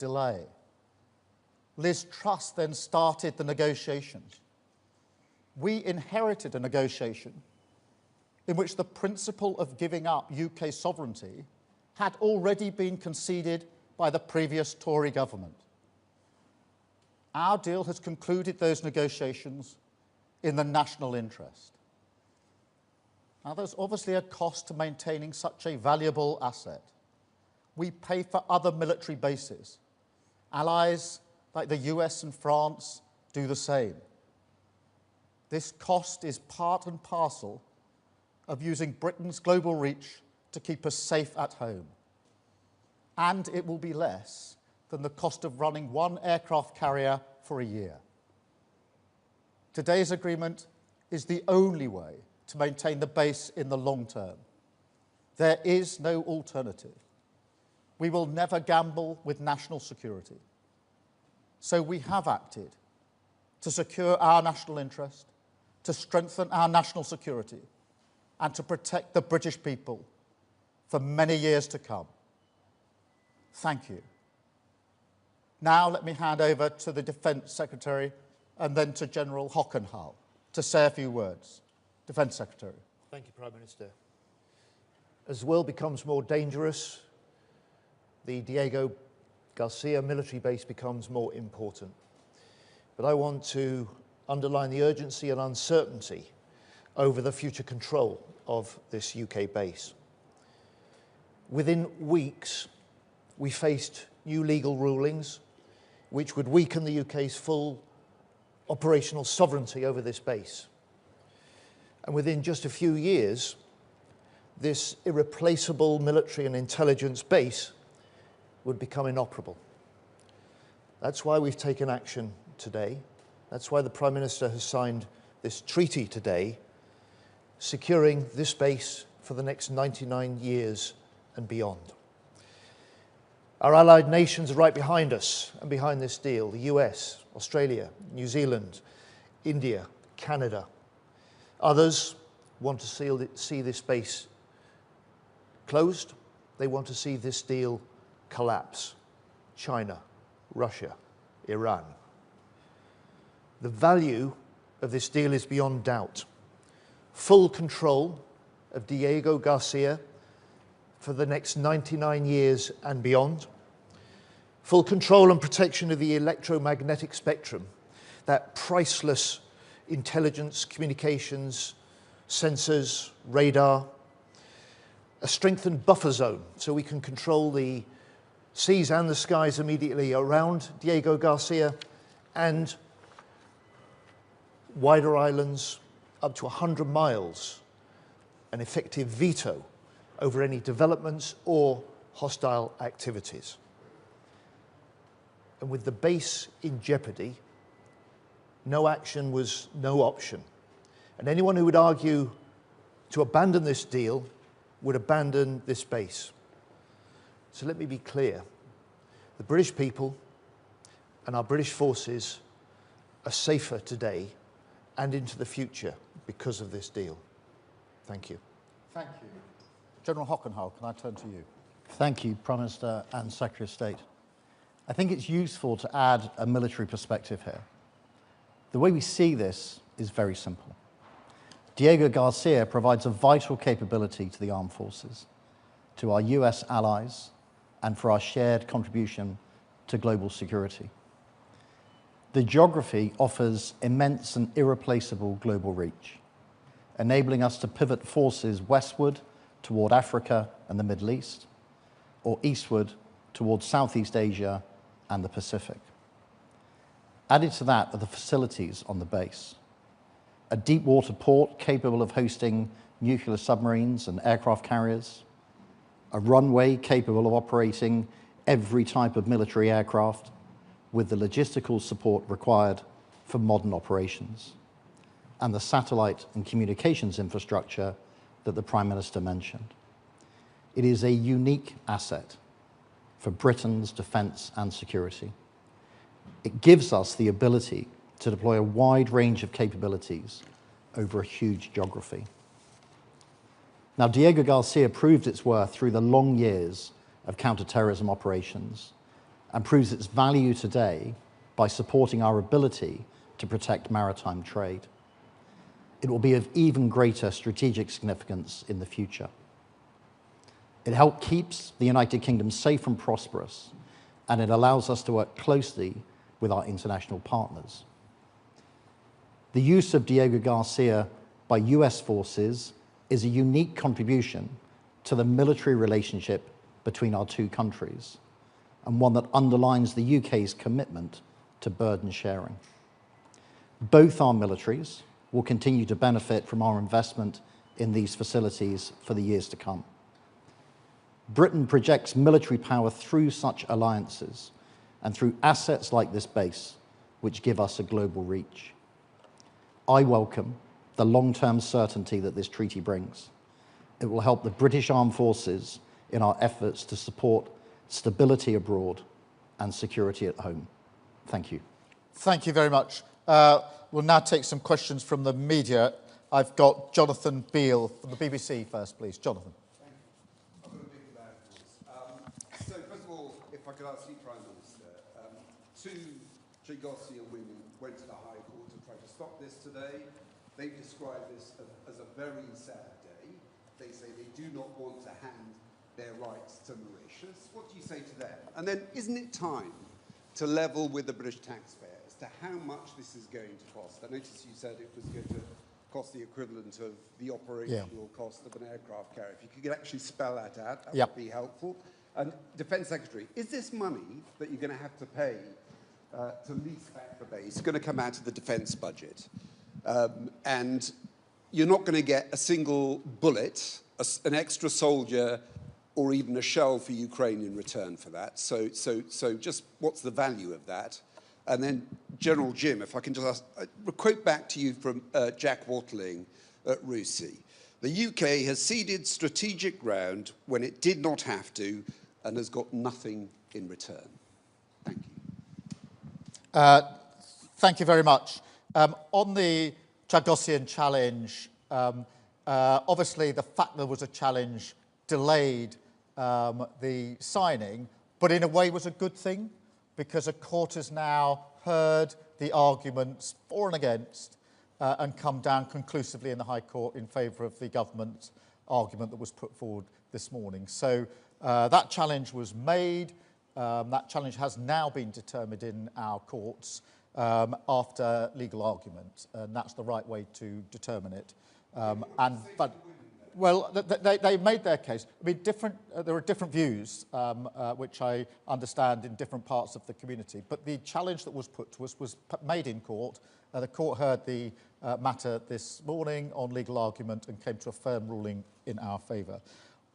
delay. Liz Truss then started the negotiations. We inherited a negotiation in which the principle of giving up UK sovereignty had already been conceded by the previous Tory government. Our deal has concluded those negotiations in the national interest. Now, there's obviously a cost to maintaining such a valuable asset. We pay for other military bases. Allies like the US and France do the same. This cost is part and parcel of using Britain's global reach to keep us safe at home. And it will be less than the cost of running one aircraft carrier for a year. Today's agreement is the only way to maintain the base in the long term. There is no alternative. We will never gamble with national security. So we have acted to secure our national interest, to strengthen our national security, and to protect the British people for many years to come. Thank you. Now let me hand over to the Defence Secretary and then to General Hockenhull to say a few words. Defence Secretary. Thank you, Prime Minister. As the world becomes more dangerous, the Diego Garcia military base becomes more important. But I want to underline the urgency and uncertainty over the future control of this UK base. Within weeks, we faced new legal rulings which would weaken the UK's full operational sovereignty over this base. And within just a few years, this irreplaceable military and intelligence base would become inoperable. That's why we've taken action today. That's why the Prime Minister has signed this treaty today, securing this base for the next 99 years and beyond. Our allied nations are right behind us and behind this deal: the US, Australia, New Zealand, India, Canada. Others want to see this base closed. They want to see this deal collapse. China, Russia, Iran. The value of this deal is beyond doubt. Full control of Diego Garcia for the next 99 years and beyond. Full control and protection of the electromagnetic spectrum, that priceless intelligence, communications, sensors, radar. A strengthened buffer zone so we can control the seas and the skies immediately around Diego Garcia, and wider islands up to 100 miles, an effective veto over any developments or hostile activities. And with the base in jeopardy, no action was no option. And anyone who would argue to abandon this deal would abandon this base. So let me be clear. The British people and our British forces are safer today and into the future because of this deal. Thank you. Thank you. General Hockenhull, can I turn to you? Thank you, Prime Minister and Secretary of State. I think it's useful to add a military perspective here. The way we see this is very simple. Diego Garcia provides a vital capability to the armed forces, to our US allies, and for our shared contribution to global security. The geography offers immense and irreplaceable global reach, enabling us to pivot forces westward toward Africa and the Middle East, or eastward towards Southeast Asia and the Pacific. Added to that are the facilities on the base. A deep water port capable of hosting nuclear submarines and aircraft carriers, a runway capable of operating every type of military aircraft with the logistical support required for modern operations, and the satellite and communications infrastructure that the Prime Minister mentioned. It is a unique asset for Britain's defence and security. It gives us the ability to deploy a wide range of capabilities over a huge geography. Now, Diego Garcia proved its worth through the long years of counter-terrorism operations and proves its value today by supporting our ability to protect maritime trade. It will be of even greater strategic significance in the future. It keeps the United Kingdom safe and prosperous, and it allows us to work closely with our international partners. The use of Diego Garcia by US forces is a unique contribution to the military relationship between our two countries, and one that underlines the UK's commitment to burden sharing. Both our militaries will continue to benefit from our investment in these facilities for the years to come. Britain projects military power through such alliances and through assets like this base, which give us a global reach. I welcome the long-term certainty that this treaty brings. It will help the British Armed Forces in our efforts to support stability abroad and security at home. Thank you. Thank you very much. We'll now take some questions from the media. I've got Jonathan Beale from the BBC first, please. Jonathan. I've got a big bad voice. So first of all, if I could ask you, Prime Minister, two Chagossian women went to the High Court to try to stop this today. They've described this as a very sad day. They say they do not want to hand their rights to Mauritius. What do you say to them? And then, isn't it time to level with the British taxpayer as to how much this is going to cost? I noticed you said it was going to cost the equivalent of the operational cost of an aircraft carrier. If you could actually spell that out, that would be helpful. And Defence Secretary, is this money that you're going to have to pay to lease back the base going to come out of the defence budget? And you're not going to get a single bullet, an extra soldier, or even a shell for Ukraine in return for that. So just what's the value of that? And then General Jim, if I can just ask, a quote back to you from Jack Watling at RUSI. The UK has ceded strategic ground when it did not have to and has got nothing in return. Thank you. Thank you very much. On the Chagossian challenge, obviously the fact there was a challenge delayed the signing, but in a way was a good thing, because a court has now heard the arguments for and against and come down conclusively in the High Court in favour of the government's argument that was put forward this morning. So that challenge was made. That challenge has now been determined in our courts after legal argument, and that's the right way to determine it. Well, they made their case. I mean, there are different views, which I understand in different parts of the community, but the challenge that was put to us was made in court. The court heard the matter this morning on legal argument and came to a firm ruling in our favour.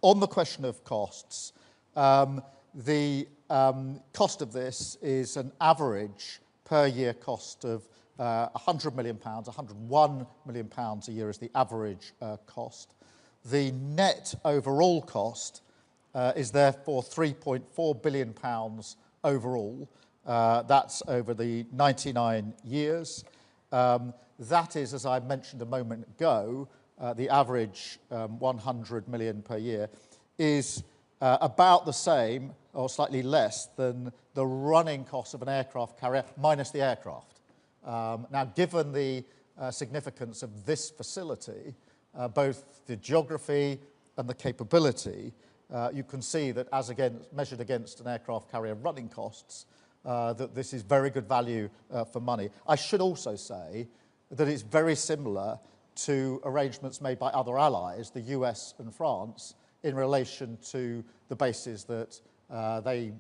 On the question of costs, the cost of this is an average per year cost of £100 million, £101 million a year is the average cost. The net overall cost is therefore £3.4 billion overall. That's over the 99 years. That is, as I mentioned a moment ago, the average 100 million per year is about the same or slightly less than the running cost of an aircraft carrier minus the aircraft. Now, given the significance of this facility, both the geography and the capability, you can see that as measured against an aircraft carrier running costs, that this is very good value for money. I should also say that it's very similar to arrangements made by other allies, the US and France, in relation to the bases that they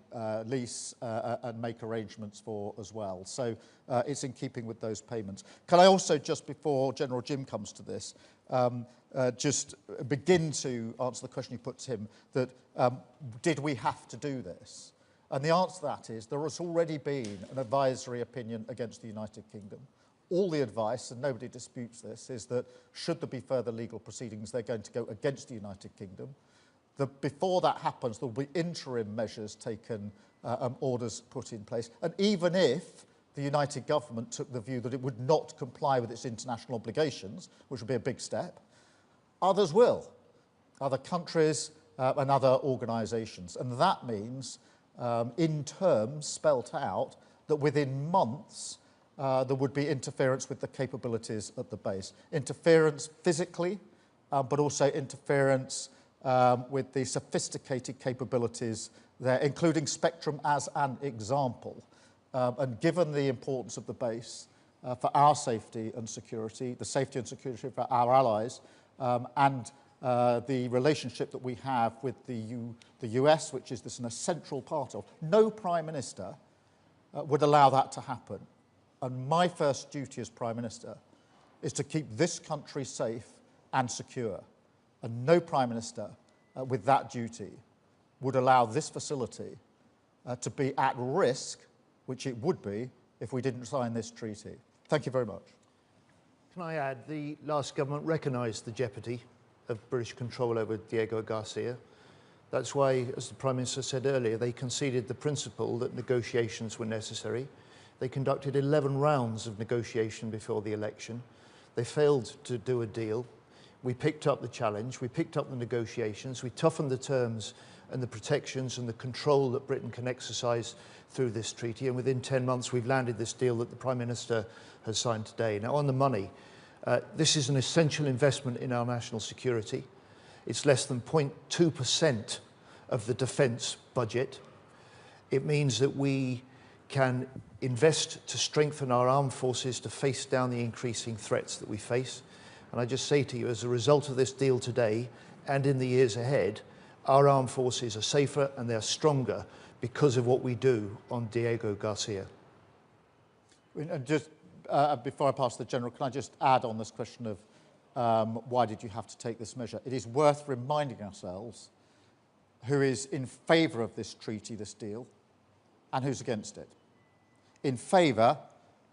lease and make arrangements for as well. So it's in keeping with those payments. Can I also, just before General Jim comes to this, just begin to answer the question you put to him, that did we have to do this? And the answer to that is there has already been an advisory opinion against the United Kingdom. All the advice, and nobody disputes this, is that should there be further legal proceedings, they're going to go against the United Kingdom. Before that happens, there will be interim measures taken, orders put in place. And even if the United government took the view that it would not comply with its international obligations, which would be a big step, others will, other countries and other organisations. And that means in terms spelt out that within months there would be interference with the capabilities at the base. Interference physically, but also interference with the sophisticated capabilities there, including spectrum as an example. And given the importance of the base for our safety and security, the safety and security for our allies, and the relationship that we have with the US, which is this an essential part of, no Prime Minister would allow that to happen. And my first duty as Prime Minister is to keep this country safe and secure. And no Prime Minister with that duty would allow this facility to be at risk, which it would be if we didn't sign this treaty. Thank you very much. Can I add, the last government recognised the jeopardy of British control over Diego Garcia. That's why, as the Prime Minister said earlier, they conceded the principle that negotiations were necessary. They conducted 11 rounds of negotiation before the election. They failed to do a deal. We picked up the challenge, we picked up the negotiations, we toughened the terms and the protections and the control that Britain can exercise through this treaty, and within 10 months we've landed this deal that the Prime Minister has signed today. Now, on the money, this is an essential investment in our national security. It's less than 0.2% of the defence budget. It means that we can invest to strengthen our armed forces to face down the increasing threats that we face. And I just say to you, as a result of this deal today and in the years ahead, our armed forces are safer and they're stronger because of what we do on Diego Garcia. And just before I pass to the General, can I just add on this question of why did you have to take this measure? It is worth reminding ourselves who is in favour of this treaty, this deal, and who's against it. In favour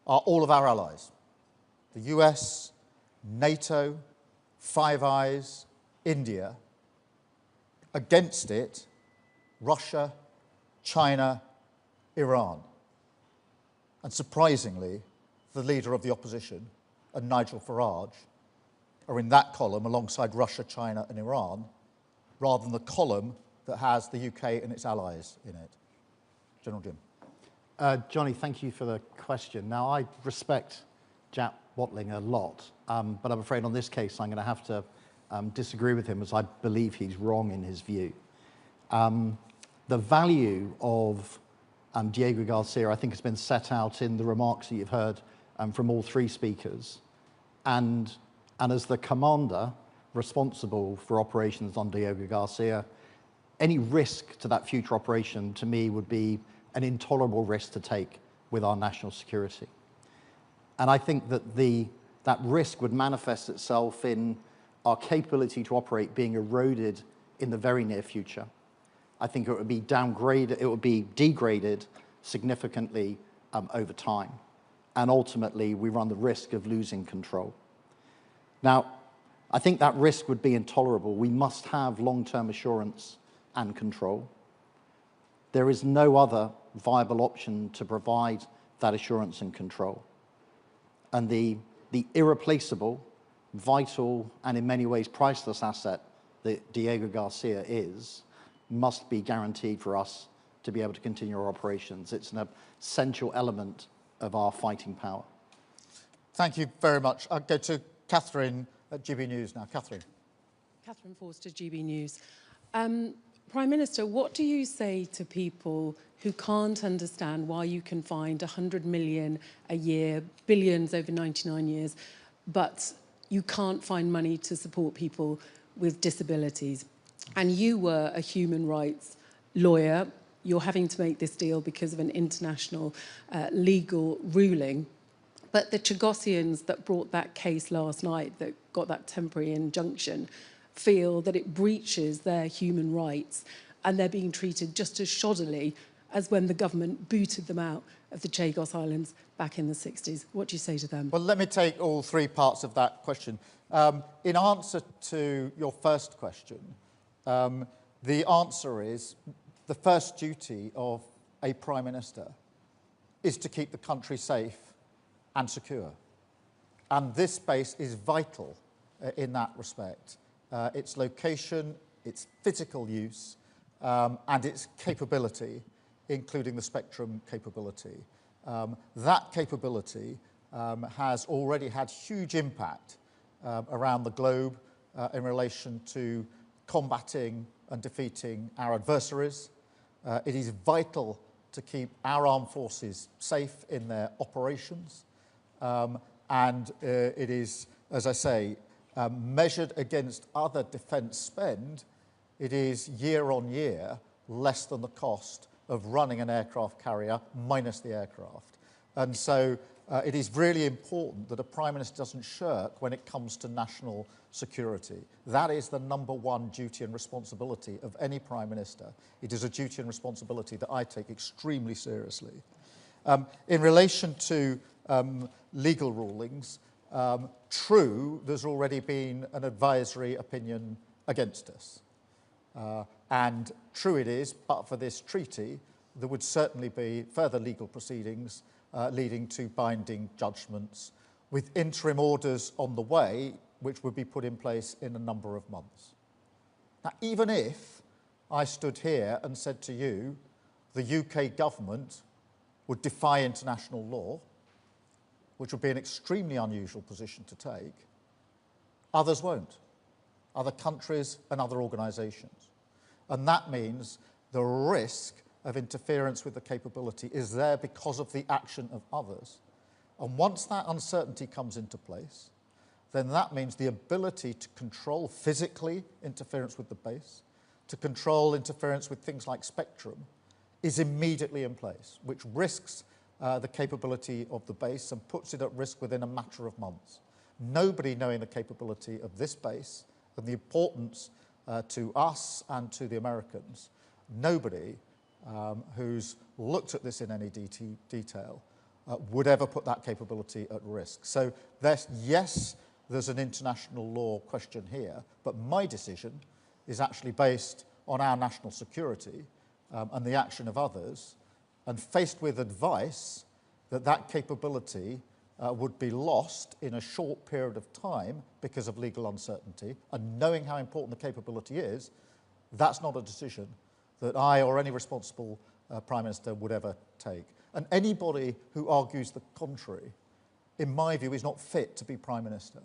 are all of our allies, the US, NATO, Five Eyes, India. Against it, Russia, China, Iran. And surprisingly, the leader of the opposition and Nigel Farage are in that column alongside Russia, China and Iran, rather than the column that has the UK and its allies in it. General Jim. Johnny, thank you for the question. Now, I respect Jack Watling a lot, but I'm afraid on this case I'm going to have to disagree with him, as I believe he's wrong in his view. The value of Diego Garcia, I think, has been set out in the remarks that you've heard from all three speakers. And as the commander responsible for operations on Diego Garcia, any risk to that future operation, to me, would be an intolerable risk to take with our national security. And I think that that risk would manifest itself in our capability to operate being eroded in the very near future. I think it would be downgraded, it would be degraded significantly over time. And ultimately, we run the risk of losing control. Now, I think that risk would be intolerable. We must have long-term assurance and control. There is no other viable option to provide that assurance and control. And the irreplaceable, vital, and in many ways priceless asset that Diego Garcia is, must be guaranteed for us to be able to continue our operations. It's an essential element of our fighting power. Thank you very much. I'll go to Catherine at GB News now. Catherine. Catherine Forster, GB News. Prime Minister, what do you say to people who can't understand why you can find 100 million a year, billions over 99 years, but you can't find money to support people with disabilities? And you were a human rights lawyer. You're having to make this deal because of an international legal ruling. But the Chagossians that brought that case last night, that got that temporary injunction, feel that it breaches their human rights, and they're being treated just as shoddily as when the government booted them out of the Chagos Islands back in the 60s. What do you say to them? Well, let me take all three parts of that question. In answer to your first question, the answer is the first duty of a Prime Minister is to keep the country safe and secure. And this base is vital in that respect. Its location, its physical use, and its capability including the spectrum capability. That capability has already had huge impact around the globe in relation to combating and defeating our adversaries. It is vital to keep our armed forces safe in their operations. And it is, as I say, measured against other defence spend, it is year on year less than the cost of running an aircraft carrier minus the aircraft. And so it is really important that a Prime Minister doesn't shirk when it comes to national security. That is the number one duty and responsibility of any Prime Minister. It is a duty and responsibility that I take extremely seriously. In relation to legal rulings, true, there's already been an advisory opinion against us. And true it is, but for this treaty, there would certainly be further legal proceedings leading to binding judgments with interim orders on the way, which would be put in place in a number of months. Now, even if I stood here and said to you, the UK government would defy international law, which would be an extremely unusual position to take, others won't. Other countries and other organisations. And that means the risk of interference with the capability is there because of the action of others. And once that uncertainty comes into place, then that means the ability to control physically interference with the base, to control interference with things like spectrum, is immediately in place, which risks the capability of the base and puts it at risk within a matter of months. Nobody knowing the capability of this base and the importance to us and to the Americans, nobody who's looked at this in any detail would ever put that capability at risk. So yes, there's an international law question here, but my decision is actually based on our national security and the action of others, and faced with advice that that capability would be lost in a short period of time because of legal uncertainty, and knowing how important the capability is, that's not a decision that I or any responsible Prime Minister would ever take. And anybody who argues the contrary, in my view, is not fit to be Prime Minister.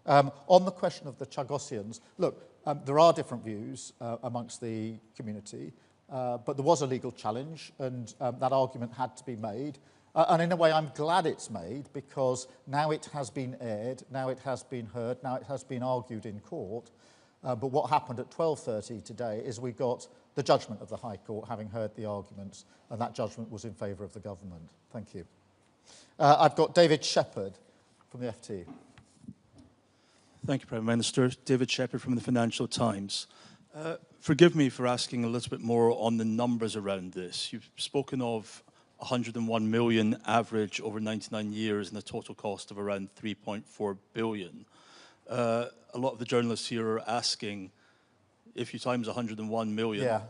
On the question of the Chagossians, look, there are different views amongst the community, but there was a legal challenge, and that argument had to be made. And in a way, I'm glad it's made, because now it has been aired, now it has been heard, now it has been argued in court. But what happened at 12:30 today is we got the judgment of the High Court, having heard the arguments, and that judgment was in favour of the government. Thank you. I've got David Shepherd from the FT. Thank you, Prime Minister. David Shepherd from the Financial Times. Forgive me for asking a little bit more on the numbers around this. You've spoken of 101 million average over 99 years and a total cost of around 3.4 billion. A lot of the journalists here are asking, if you times 101 million,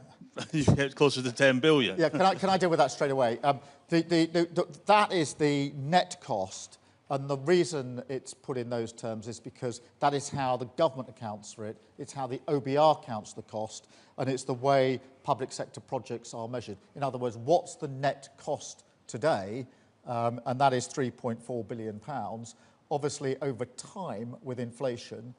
you get closer to 10 billion. Yeah, can I deal with that straight away? That is the net cost, and the reason it's put in those terms is because that is how the government accounts for it, it's how the OBR counts the cost, and it's the way public sector projects are measured. In other words, what's the net cost today? And that is £3.4 billion. Obviously, over time, with inflation,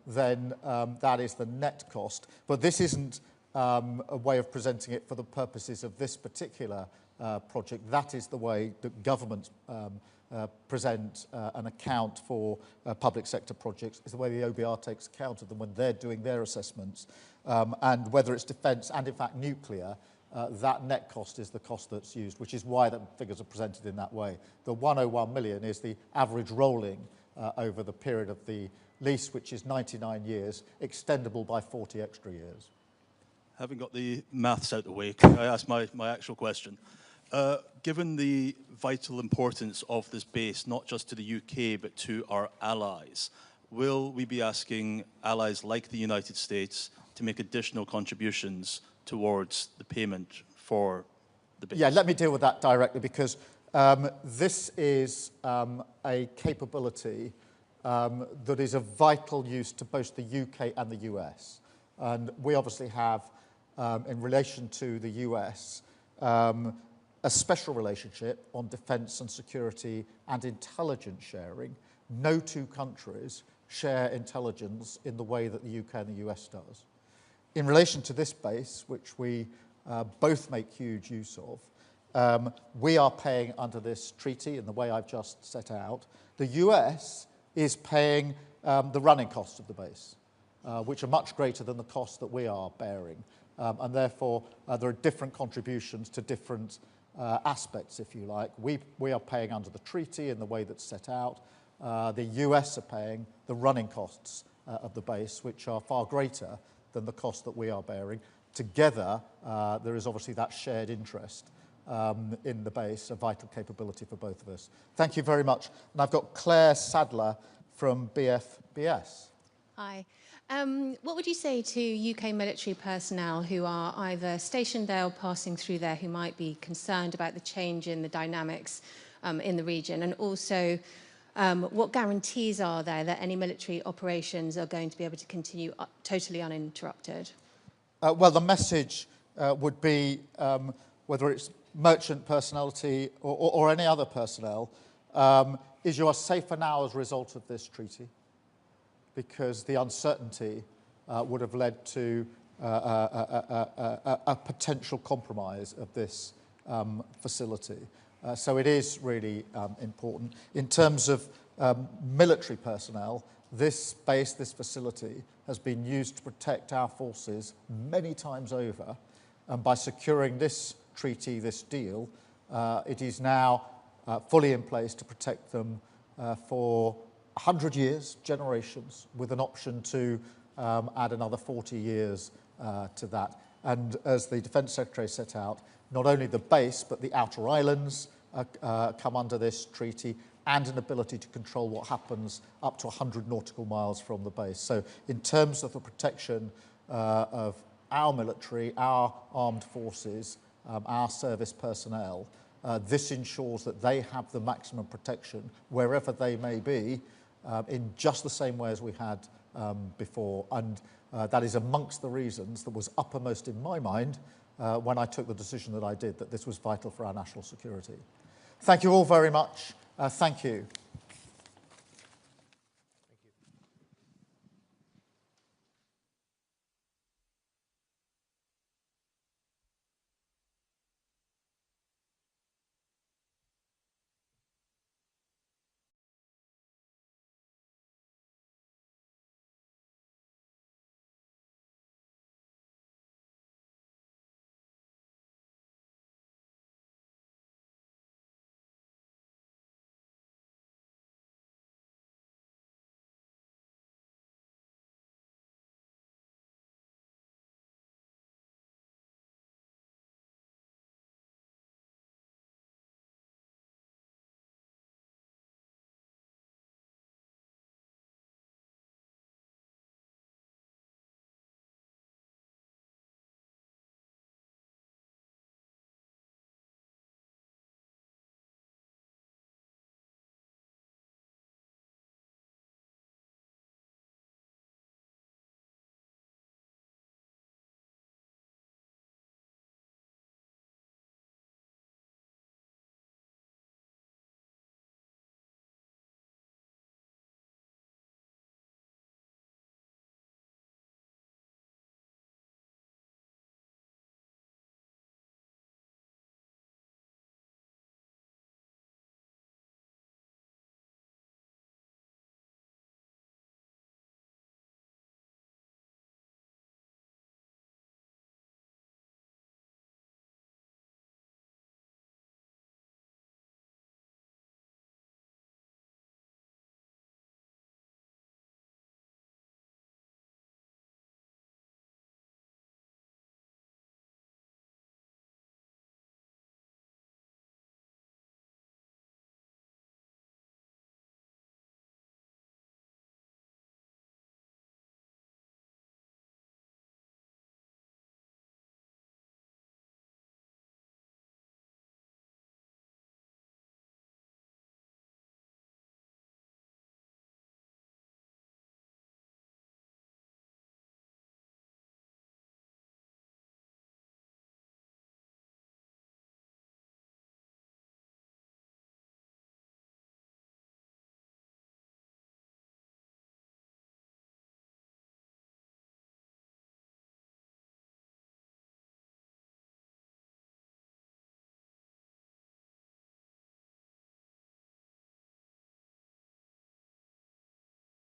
then that is the net cost. But this isn't a way of presenting it for the purposes of this particular project. That is the way that governments present an account for public sector projects. It's the way the OBR takes account of them when they're doing their assessments. And whether it's defence and, in fact, nuclear, that net cost is the cost that's used, which is why the figures are presented in that way. The 101 million is the average rolling over the period of the lease, which is 99 years, extendable by 40 extra years. Having got the maths out of the way, can I ask my actual question? Given the vital importance of this base, not just to the UK, but to our allies, will we be asking allies like the United States to make additional contributions towards the payment for the base? Yeah, let me deal with that directly, because this is a capability that is of vital use to both the UK and the US. And we obviously have, in relation to the US, a special relationship on defence and security and intelligence sharing. No two countries share intelligence in the way that the UK and the US does. In relation to this base, which we both make huge use of, we are paying under this treaty in the way I've just set out. The US is paying the running costs of the base, which are much greater than the costs that we are bearing. And therefore, there are different contributions to different aspects, if you like. We are paying under the treaty in the way that's set out. The US are paying the running costs of the base, which are far greater than the cost that we are bearing. Together, there is obviously that shared interest in the base, a vital capability for both of us. Thank you very much. And I've got Claire Sadler from BFBS. Hi. What would you say to UK military personnel who are either stationed there or passing through there who might be concerned about the change in the dynamics in the region? And also, what guarantees are there that any military operations are going to be able to continue totally uninterrupted? Well, the message would be, whether it's merchant personality or any other personnel, is you are safer now as a result of this treaty, because the uncertainty would have led to a potential compromise of this facility. So it is really important. In terms of military personnel, this base, this facility, has been used to protect our forces many times over. And by securing this treaty, this deal, it is now fully in place to protect them for 100 years, generations, with an option to add another 40 years to that. And as the Defence Secretary set out, not only the base, but the outer islands come under this treaty, and an ability to control what happens up to 100 nautical miles from the base. So in terms of the protection of our military, our armed forces, our service personnel, this ensures that they have the maximum protection wherever they may be, in just the same way as we had before. And that is amongst the reasons that was uppermost in my mind when I took the decision that I did, that this was vital for our national security. Thank you all very much. Thank you.